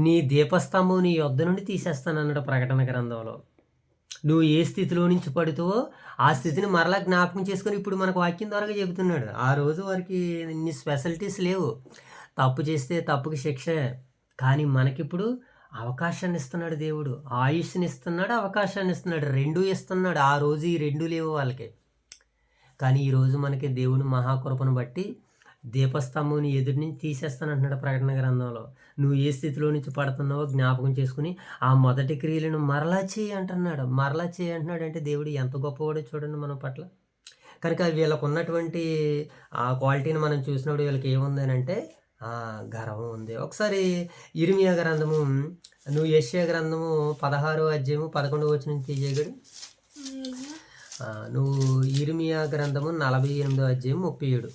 నీ దీపస్తంభం నీ యొద్ద నుండి తీసేస్తానన్నాడు ప్రకటన గ్రంథంలో. నువ్వు ఏ స్థితిలో నుంచి పడుతావో ఆ స్థితిని మరలా జ్ఞాపకం చేసుకొని ఇప్పుడు మనకు వాక్యం ద్వారా చెబుతున్నాడు. ఆ రోజు వారికి ఇన్ని స్పెషాలిటీస్ లేవు. తప్పు చేస్తే తప్పుకి శిక్ష. కానీ మనకిప్పుడు అవకాశాన్ని ఇస్తున్నాడు దేవుడు. ఆయుష్ని ఇస్తున్నాడు, అవకాశాన్ని ఇస్తున్నాడు. 2 ఇస్తున్నాడు. ఆ రోజు ఈ 2 లేవు వాళ్ళకి. కానీ ఈరోజు మనకి దేవుని మహాకృపను బట్టి దీపస్తంభం ఎదుటి నుంచి తీసేస్తానంటున్నాడు ప్రకటన గ్రంథంలో. నువ్వు ఏ స్థితిలో నుంచి పడుతున్నావో జ్ఞాపకం చేసుకుని ఆ మొదటి క్రియలను మరలా చేయి అంటున్నాడు. మరలా చేయి అంటున్నాడు అంటే దేవుడు ఎంత గొప్పవాడో చూడండి మన పట్ల. కనుక వీళ్ళకు ఉన్నటువంటి ఆ క్వాలిటీని మనం చూసినప్పుడు వీళ్ళకి ఏముంది అంటే గర్వం ఉంది. ఒకసారి ఇర్మియా గ్రంథము, నువ్వు యెషయా గ్రంథము 16వ అధ్యాయము 11వ వచనం తీయగడు. నువ్వు ఇర్మియా గ్రంథము 48వ అధ్యాయం 37.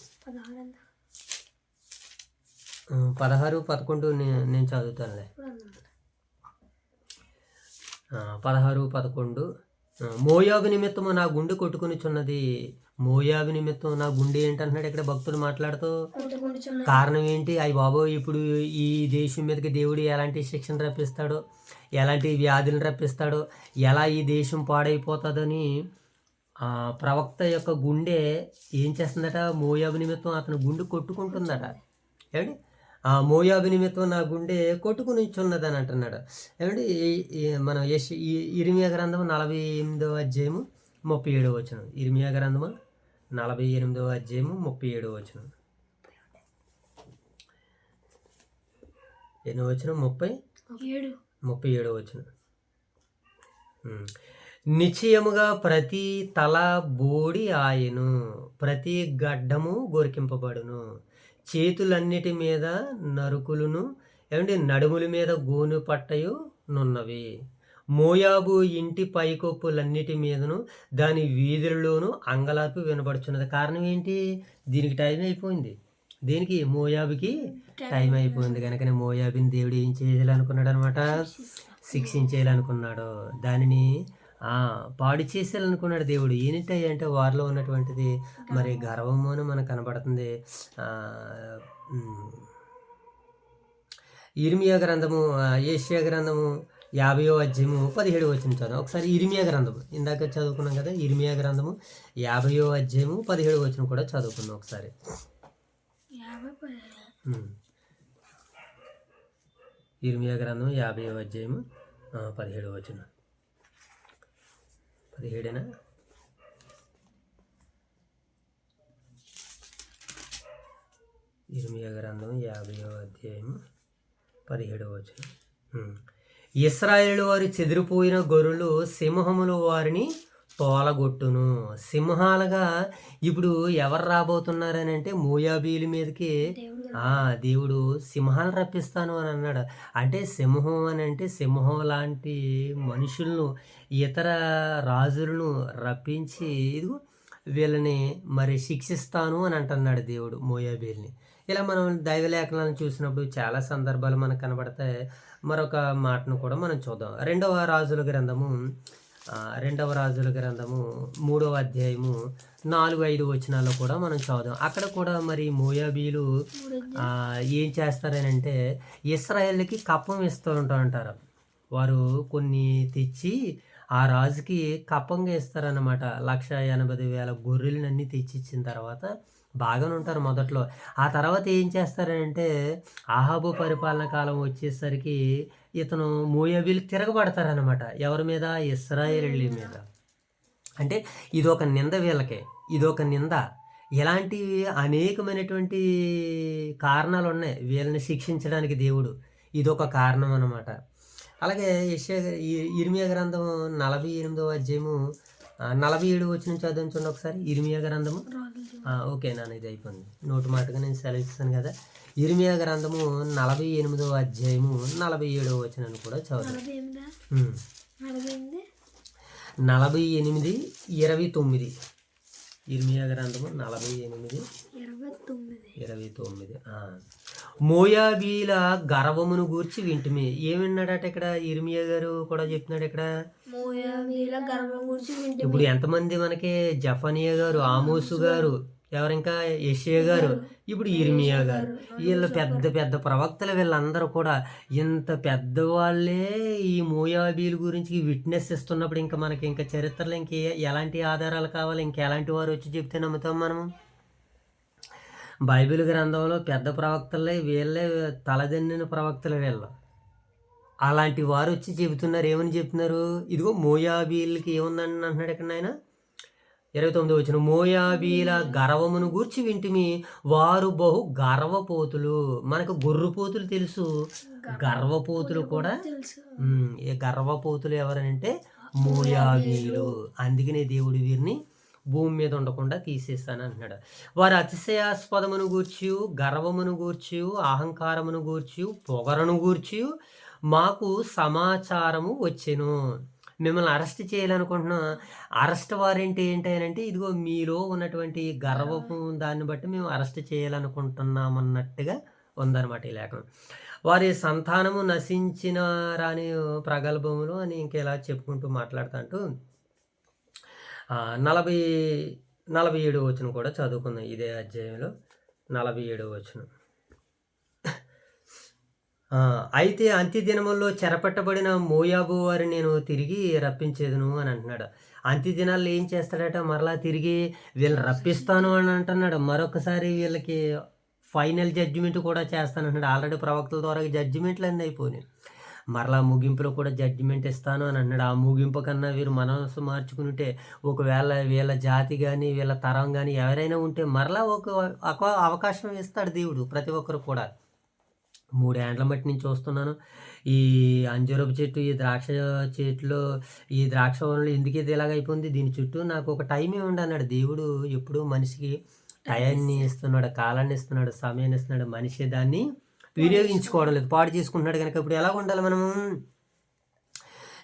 16, 11 నేను చదువుతానులే. 16, 11. మోయాబు నిమిత్తము నా గుండె కొట్టుకొనిచున్నది. మోయాబు నిమిత్తం నా గుండె ఏంటంటున్నాడు ఇక్కడ భక్తుడు మాట్లాడుతూ. కారణం ఏంటి? అయ్యి బాబో, ఇప్పుడు ఈ దేశం మీదకి దేవుడు ఎలాంటి శిక్షణ రప్పిస్తాడో, ఎలాంటి వ్యాధులను రప్పిస్తాడో, ఎలా ఈ దేశం పాడైపోతుందని ప్రవక్త యొక్క గుండె ఏం చేస్తుందట? మోయాబు నిమిత్తం అతని గుండె కొట్టుకుంటుందట. ఏమండి? మోయాబు నిమిత్తం నా గుండె కొట్టుకునిచున్నది అని అంటున్నాడు. ఏమండి? మనం ఇర్మియా గ్రంథము 48వ అధ్యాయము 37వ వచనం. ఇర్మియా గ్రంథము 48వ అధ్యాయము 37వ వచనం. ఎన్నో వచనం? 37వ వచనం. నిశ్చయముగా ప్రతి తల బోడి ఆయను, ప్రతి గడ్డము గొరికింపబడును, చేతులన్నిటి మీద నరుకులును, ఏమంటే నడుముల మీద గోను పట్టయు నున్నవి. మోయాబు ఇంటి పైకొప్పులన్నిటి మీదను దాని వీధులలోనూ అంగలార్పు వినబడుచున్నది. కారణం ఏంటి? దీనికి టైం అయిపోయింది. దేనికి? మోయాబుకి టైం అయిపోయింది కనుకనే మోయాబుని దేవుడు ఏం చేయాలనుకున్నాడు అనమాట? శిక్షించేయాలనుకున్నాడు. దానిని పాడు చేసేయాలనుకున్నాడు దేవుడు. ఏంటి అంటే వారిలో ఉన్నటువంటిది మరి గర్వము అని మనకు కనబడుతుంది. ఇర్మియా గ్రంథము, యెషయా గ్రంథము 50వ అధ్యాయము 17వ వచనం చదువు ఒకసారి. ఇర్మియా గ్రంథము ఇందాక చదువుకున్నాం కదా, ఇర్మియా గ్రంథము 50వ అధ్యాయము 17వ వచనం కూడా చదువుకున్నాం ఒకసారి. ఇర్మియా గ్రంథం 50వ అధ్యాయము 17వ వచనం. 17ఏనా? ఇర్మియా గ్రంథం 50వ అధ్యాయము 17వ వచనం. ఇశ్రాయేలు వారి చెదిరిపోయిన గొర్రెలు సింహములు వారిని తోలగొట్టును. సింహాలుగా ఇప్పుడు ఎవరు రాబోతున్నారని అంటే మోయాబీల మీదకి దేవుడు సింహాలు రప్పిస్తాను అని అన్నాడు. అంటే సింహం అని అంటే సింహం లాంటి మనుషులను, ఇతర రాజులను రప్పించి ఇదిగో వీళ్ళని మరి శిక్షిస్తాను అని అంటున్నాడు దేవుడు మోయాబీల్ని. ఇలా మనం దైవలేఖనాలను చూసినప్పుడు చాలా సందర్భాలు మనకు కనబడతాయి. మరొక మాటను కూడా మనం చూద్దాం. రెండవ రాజుల గ్రంథము 3వ అధ్యాయము 4-5 వచనాల్లో కూడా మనం చదువుదాం. అక్కడ కూడా మరి మోయాబీలు ఏం చేస్తారనంటే ఇశ్రాయేలుకి కప్పం ఇస్తూ ఉంటారు. వారు కొన్ని తెచ్చి ఆ రాజుకి కప్పంగా ఇస్తారన్నమాట. 180,000 గొర్రెలన్నీ తెచ్చి ఇచ్చిన తర్వాత బాగానే ఉంటారు మొదట్లో. ఆ తర్వాత ఏం చేస్తారంటే ఆహాబు పరిపాలన కాలం వచ్చేసరికి ఇతను మోయాబీలు తిరగబడతారనమాట. ఎవరి మీద? ఇశ్రాయేలీయుల మీద. అంటే ఇదొక నింద వీళ్ళకి, ఇదొక నింద. ఇలాంటి అనేకమైనటువంటి కారణాలు ఉన్నాయి వీళ్ళని శిక్షించడానికి దేవుడు. ఇదొక కారణం అన్నమాట. అలాగే ఇర్మియా గ్రంథం 48వ అధ్యాయము 47 వచనం చదివించండి ఒకసారి. ఇర్మియా గ్రంథము ఓకే నాన్న, ఇది అయిపోయింది. నోటి మాటగా నేను సెలవిస్తాను కదా. ఇర్మియా గ్రంథము 48వ అధ్యాయము 47వ వచనాన్ని కూడా చదువు. 48:29. ఇర్మియా గ్రంథము 48:29. మోయాబీల గర్వమును గూర్చి వింటిమి. ఏమిన్నాడట ఇక్కడ ఇర్మియా గారు కూడా చెప్తున్నాడు ఇక్కడ. ఇప్పుడు ఎంతమంది మనకి? జఫనియా గారు, ఆమోసు గారు, ఎవరింకా? యెషయా గారు, ఇప్పుడు ఇర్మియా గారు. వీళ్ళు పెద్ద పెద్ద ప్రవక్తలు. వీళ్ళందరూ కూడా ఇంత పెద్దవాళ్ళే ఈ మోయాబీల గురించి విట్నెస్ ఇస్తున్నప్పుడు ఇంకా మనకి ఇంకా చరిత్రలో ఎలాంటి ఆధారాలు కావాలి? ఇంకెలాంటి వారు వచ్చి చెప్తే నమ్ముతాం మనము? బైబిల్ గ్రంథంలో పెద్ద ప్రవక్తలే వీళ్ళే, తలదన్నిన ప్రవక్తలు వీళ్ళు. అలాంటి వారు వచ్చి చెబుతున్నారు. ఏమని చెప్తున్నారు? ఇదిగో మోయాబీలకి ఏముందని అంటున్నాడు ఇక్కడ ఆయన. 29వ వచనం. మోయాబీల గర్వమును గూర్చి వింటిమి, వారు బహు గర్వపోతులు. మనకు గొర్రెపోతులు తెలుసు, గర్వపోతులు కూడా. ఏ గర్వపోతులు ఎవరనంటే మోయాబీలు. అందుకనే దేవుడు వీరిని భూమి మీద ఉండకుండా తీసేస్తాను అంటున్నాడు. వారి అతిశయాస్పదమును గూర్చి, గర్వమును గూర్చి, అహంకారమును గూర్చి, పొగరను గూర్చి మాకు సమాచారము వచ్చెను. మిమ్మల్ని అరెస్ట్ చేయాలనుకుంటున్నా. అరెస్ట్ వారెంట్ ఏంటంటే ఇదిగో మీలో ఉన్నటువంటి గర్వపు దాన్ని బట్టి మేము అరెస్ట్ చేయాలనుకుంటున్నామన్నట్టుగా ఉందన్నమాట ఈ లేఖనం. వారి సంతానము నశించిన రాని ప్రగల్భములు అని ఇంకెలా చెప్పుకుంటూ మాట్లాడుతుంటూ 47వ వచనం కూడా చదువుకుందాం. ఇదే అధ్యాయంలో 47వ వచనం. అయితే అంత్యదినముల్లో చెరపట్టబడిన మోయాబు వారిని నేను తిరిగి రప్పించేదును అని అంటున్నాడు. అంత్యదినాల్లో ఏం చేస్తాడట? మరలా తిరిగి వీళ్ళని రప్పిస్తాను అని అంటున్నాడు. మరొకసారి వీళ్ళకి ఫైనల్ జడ్జిమెంట్ కూడా చేస్తానంటున్నాడు. ఆల్రెడీ ప్రవక్తల ద్వారా జడ్జిమెంట్లు అన్నీ అయిపోయినాయి. మరలా ముగింపులో కూడా జడ్జిమెంట్ ఇస్తాను అని అన్నాడు. ఆ ముగింపు కన్నా వీరు మనసు మార్చుకుంటే ఒకవేళ వీళ్ళ జాతి గాని, వీళ్ళ తరం గాని ఎవరైనా ఉంటే మరలా ఒక అవకాశం ఇస్తాడు దేవుడు ప్రతి ఒక్కరు కూడా. 3 ఏండ్ల బట్టి నేను చూస్తున్నాను. ఈ అంజూరపు చెట్టు, ఈ ద్రాక్ష చెట్లో, ఈ ద్రాక్ష వనంలో ఎందుకు ఇది ఇలాగైపోయింది? దీని చుట్టూ నాకు ఒక టైం ఇవ్వండి అన్నాడు. దేవుడు ఎప్పుడూ మనిషికి టయాన్ని ఇస్తున్నాడు, కాలాన్ని ఇస్తున్నాడు, సమయాన్ని ఇస్తున్నాడు. మనిషి దాన్ని వినియోగించుకోవడం లేదు, పాడు చేసుకుంటున్నాడు. కనుక ఇప్పుడు ఎలా ఉండాలి మనము?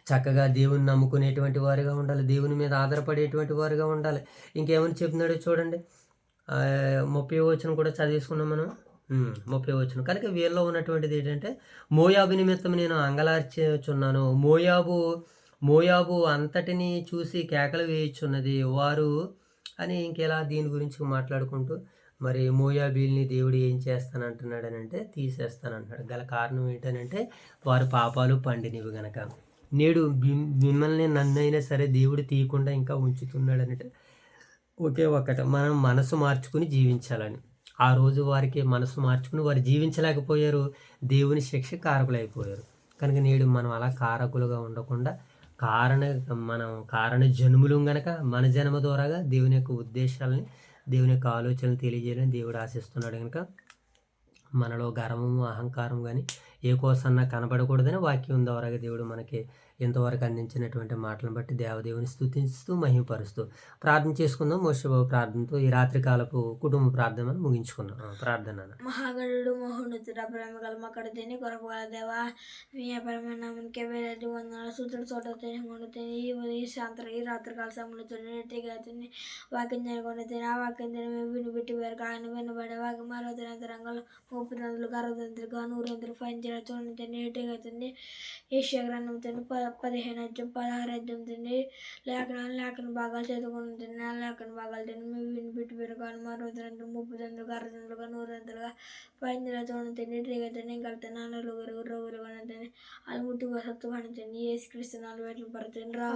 చక్కగా దేవుని నమ్ముకునేటువంటి వారుగా ఉండాలి, దేవుని మీద ఆధారపడేటువంటి వారుగా ఉండాలి. ఇంకేమని చెప్తున్నాడో చూడండి. 30వ వచనం కూడా చదివేసుకున్నాం మనం. 30వ వచనం. కనుక వీళ్ళలో ఉన్నటువంటిది ఏంటంటే, మోయాబు నిమిత్తం నేను అంగలార్చుచున్నాను. మోయాబు అంతటిని చూసి కేకలు వేయుచున్నది వారు అని ఇంకెలా దీని గురించి మాట్లాడుకుంటూ, మరి మోయాబీల్ని దేవుడు ఏం చేస్తానంటున్నాడనంటే తీసేస్తానంటున్నాడు. గల కారణం ఏంటనంటే వారి పాపాలు పండినవి గనక. నేడు మిమ్మల్ని నన్నైనా సరే దేవుడు తీయకుండా ఇంకా ఉంచుతున్నాడనంటే ఒకే ఒక్కటి, మనం మనసు మార్చుకుని జీవించాలని. ఆ రోజు వారికి మనసు మార్చుకుని వారు జీవించలేకపోయారు, దేవుని శిక్ష కారకులైపోయారు. కనుక నేడు మనం అలా కారకులుగా ఉండకుండా మనం కారణ జన్ములు గనక మన జన్మ ద్వారాగా దేవుని యొక్క ఉద్దేశాలని, దేవుని యొక్క ఆలోచనలు తెలియజేయాలని దేవుడు ఆశిస్తున్నాడు. కనుక మనలో గర్వము, అహంకారం కానీ ఏ కోసన్నా కనబడకూడదని వాక్యం ద్వారాగా దేవుడు మనకి ఇంతవరకు అందించినటువంటి మాటలను బట్టి దేవదేవుని స్తుతిస్తూ మహిమపరుస్తూ ప్రార్థన చేసుకుందాం. మోషేబాబు ప్రార్థనతో ఈ రాత్రికాలపు కుటుంబ ప్రార్థన ముగించుకుందాం. ప్రార్థన. మహాగణుడు మహోన్నతుడ ప్రేమ గల మక్కడ తిని కొరకు గల దేవా, మీ పరమైన నామనికే వేలాది వందనాలు సూత్రుడు చోట తిని ఈ రాత్రికాల సమయంలో నీటిగా తిని వాక్యం తినకుండా తిని ఆ వాక్యం తిని మేము వినిపెట్టి వేరు కానీ వినబడే వాక్యం మరో రంగంలో 30 రందులు 60 100 రందులు పనిచేయడం చూడండి నీటిగా తిని ఏషియా గ్రంథం తిని 15 అధ్యాయం 16 అధ్యాయం తిని లేఖన భాగాలు చదువుకుని తిని లేఖన భాగాలు తిని మేము వినిపెట్టి వేరు కానీ మరో 30 రందులు 60 100 రందులుగా పైన చూడండి తిని నీటిగా తిని ఇంకా నాన్నలు రోగులు తిని అది ముట్టి వసత్తు తిని ఏసు క్రీస్తునాలు వేట్లు పడుతుంది రా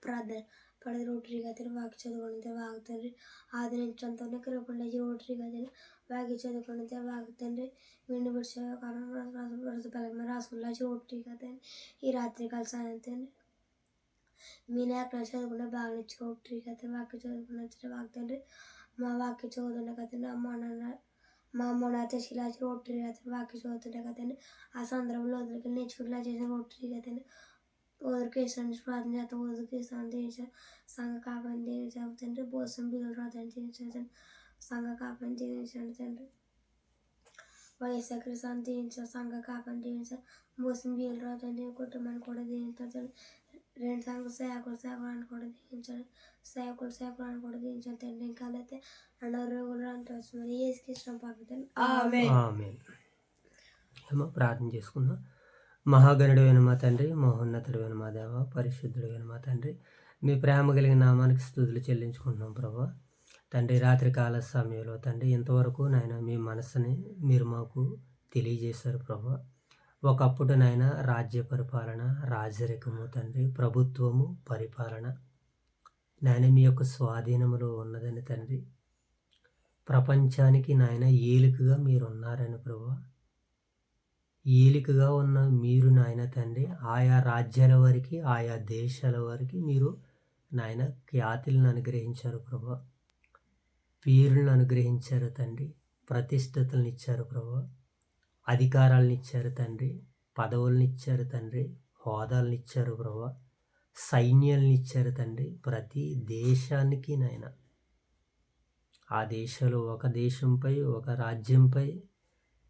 ప్రార్థన. పడది రోటరీగా తిని వాకి చదువుకుంటే వాగుతండ్రి ఆది నుంచి అంతా కృపండి రోటరీగా తిని వాకి చదువుకుంటే వాగుతండ్రి విండి విడిచే బలమే రాసుకున్నా రోటరీగా తిని ఈ రాత్రి కలిసి తండ్రి మీ లేఖన చదువుకుంటే బాగా నుంచి రోటరీగా తిని వాకి చదువుకున్న వాగుతండ్రి మా వాక్య చదువుతుండే కదండి మా అమ్మ నాతో శిలాచి రోటరీగా తిని వాక్య చదువుతుండే కదండి ఆ సందర్భంలో వదిలికి నేర్చుకుంటా చేసిన రోటరీగా తిని ఓదరికేసాను ప్రార్థన చేస్తాం ఓదరికేసాను దేశం సంఘ కాపని దీవించాను తండ్రి భోజనం బిల్లు రాదని దీవించాను సంఘ కాపని దీవించాను తండ్రి వైఎస్ఆర్సాన్ని దీవించాను సంఘ కాపని దీవించాను భోజనం బిల్లు రాదని కుటుంబాన్ని కూడా దీవించాను 2 సంఘ సేవకులు కూడా దీవించాను సేవకులు కూడా దీవించాను తండ్రి ఇంకా అయితే అనారోగ్యులు అంటారు ఏసుకి ఇష్టం పంపుతాను ప్రార్థన చేసుకుందాం. మహాగణుడైన మా తండ్రి, మహోన్నతుడైన మా దేవ, పరిశుద్ధుడైన మా తండ్రి, మీ ప్రేమ కలిగిన నామానికి స్తుతులు చెల్లించుకుంటున్నాం ప్రభా. తండ్రి రాత్రికాల సమయంలో తండ్రి ఇంతవరకు నాయన మీ మనసుని మీరు మాకు తెలియజేశారు ప్రభా. ఒకప్పుడు నాయన రాజ్య పరిపాలన, రాజరికము తండ్రి, ప్రభుత్వము, పరిపాలన నాయన మీ యొక్క స్వాధీనములో ఉన్నదని తండ్రి, ప్రపంచానికి నాయన ఏలికగా మీరు ఉన్నారని ప్రభా. ఏలికగా ఉన్న మీరు నాయన తండ్రి ఆయా రాజ్యాల వారికి, ఆయా దేశాల వారికి మీరు నాయన ఖ్యాతులను అనుగ్రహించారు ప్రభా, పేరులను అనుగ్రహించారు తండ్రి, ప్రతిష్టతలను ఇచ్చారు ప్రభా, అధికారాలను ఇచ్చారు తండ్రి, పదవులను ఇచ్చారు తండ్రి, హోదాలను ఇచ్చారు ప్రభా, సైన్యాలను ఇచ్చారు తండ్రి. ప్రతి దేశానికి నాయన ఆ దేశాలు ఒక దేశంపై, ఒక రాజ్యంపై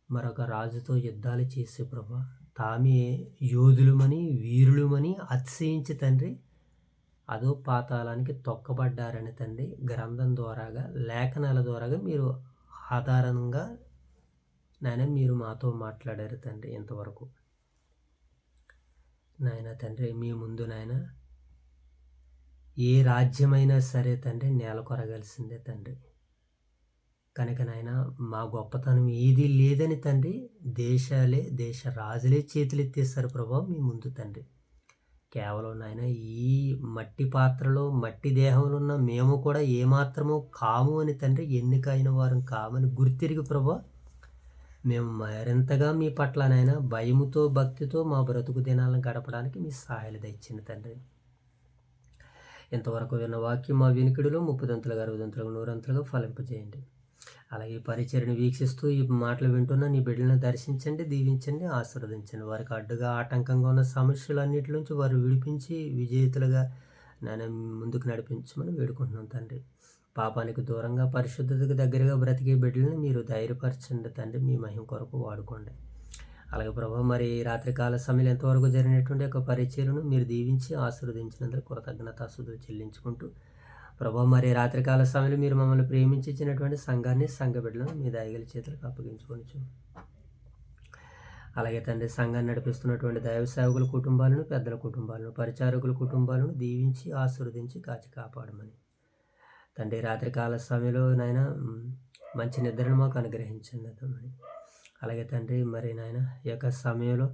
మరొక రాజుతో యుద్ధాలు చేసే ప్రభా, తామే యోధులమని వీరులమని అతిశయించి తండ్రి అదో పాతాళానికి తొక్కబడ్డారని తండ్రి గ్రంథం ద్వారాగా, లేఖనాల ద్వారాగా మీరు ఆధారంగా నాయన మీరు మాతో మాట్లాడారు తండ్రి. ఇంతవరకు నాయన తండ్రి మీ ముందు నాయన ఏ రాజ్యమైనా సరే తండ్రి నేల కొరగాల్సిందే తండ్రి. కనుక నాయన మా గొప్పతనం ఏదీ లేదని తండ్రి దేశ రాజులే చేతులు ఎత్తేస్తారు ప్రభా మీ ముందు తండ్రి. కేవలం నాయన ఈ మట్టి పాత్రలో మట్టి దేహంలో ఉన్న మేము కూడా ఏమాత్రమో కాము అని తండ్రి, ఎన్నికైన వారం కామని గుర్తిరిగి ప్రభా మేము మరింతగా మీ పట్లనైనా భయముతో భక్తితో మా బ్రతుకు దినాలను గడపడానికి మీ సహాయాలు దయచింది తండ్రి. ఇంతవరకు విన్న వాక్యం మా వినికిడిలో 30 60 100 ఫలింపజేయండి. అలాగే ఈ పరిచర్ని వీక్షిస్తూ ఈ మాటలు వింటున్న నీ బిడ్డలను దర్శించండి, దీవించండి, ఆశీర్వదించండి. వారికి అడ్డుగా ఆటంకంగా ఉన్న సమస్యలన్నిటి నుంచి వారు విడిపించి విజేతలుగా నేను ముందుకు నడిపించమని వేడుకుంటున్నాం తండ్రి. పాపానికి దూరంగా పరిశుద్ధతకు దగ్గరగా బ్రతికే బిడ్డలను మీరు ధైర్యపరచండి తండ్రి. మీ మహిమ కొరకు వాడుకోండి. అలాగే ప్రభా, మరి రాత్రికాల సమయంలో ఎంతవరకు జరిగినటువంటి ఒక పరిచర్ను మీరు దీవించి ఆశీర్వదించినందుకు కృతజ్ఞతాస్తుతులు చెల్లించుకుంటూ ప్రభా, మరి రాత్రికాల సమయంలో మీరు మమ్మల్ని ప్రేమించి ఇచ్చినటువంటి సంఘాన్ని, సంఘ బిడ్డలను మీ దయగల చేతులకు అప్పగించుకోవచ్చు. అలాగే తండ్రి, సంఘాన్ని నడిపిస్తున్నటువంటి దైవ సేవకుల కుటుంబాలను, పెద్దల కుటుంబాలను, పరిచారకుల కుటుంబాలను దీవించి ఆశీర్వదించి కాచి కాపాడమని తండ్రి, రాత్రికాల సమయంలో నాయన మంచి నిద్రను మాకు అనుగ్రహించండి అతమని. అలాగే తండ్రి, మరి నాయన ఈ యొక్క సమయంలో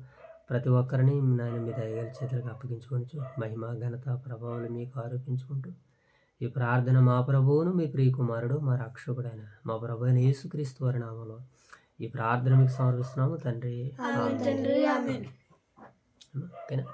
ప్రతి ఒక్కరిని నాయన మీ దయగల చేతులకు అప్పగించుకోవచ్చు. మహిమ, ఘనత, ప్రభావాలు మీకు ఆరోపించుకుంటూ ఈ ప్రార్థన మా ప్రభువును, మీ ప్రియ కుమారుడు, మా రక్షకుడైన మా ప్రభు అయిన యేసుక్రీస్తు వారి నామములో ఈ ప్రార్థన మీకు సమర్పిస్తున్నాము తండ్రి. ఆమేన్ తండ్రి, ఆమేన్. ఓకేనా?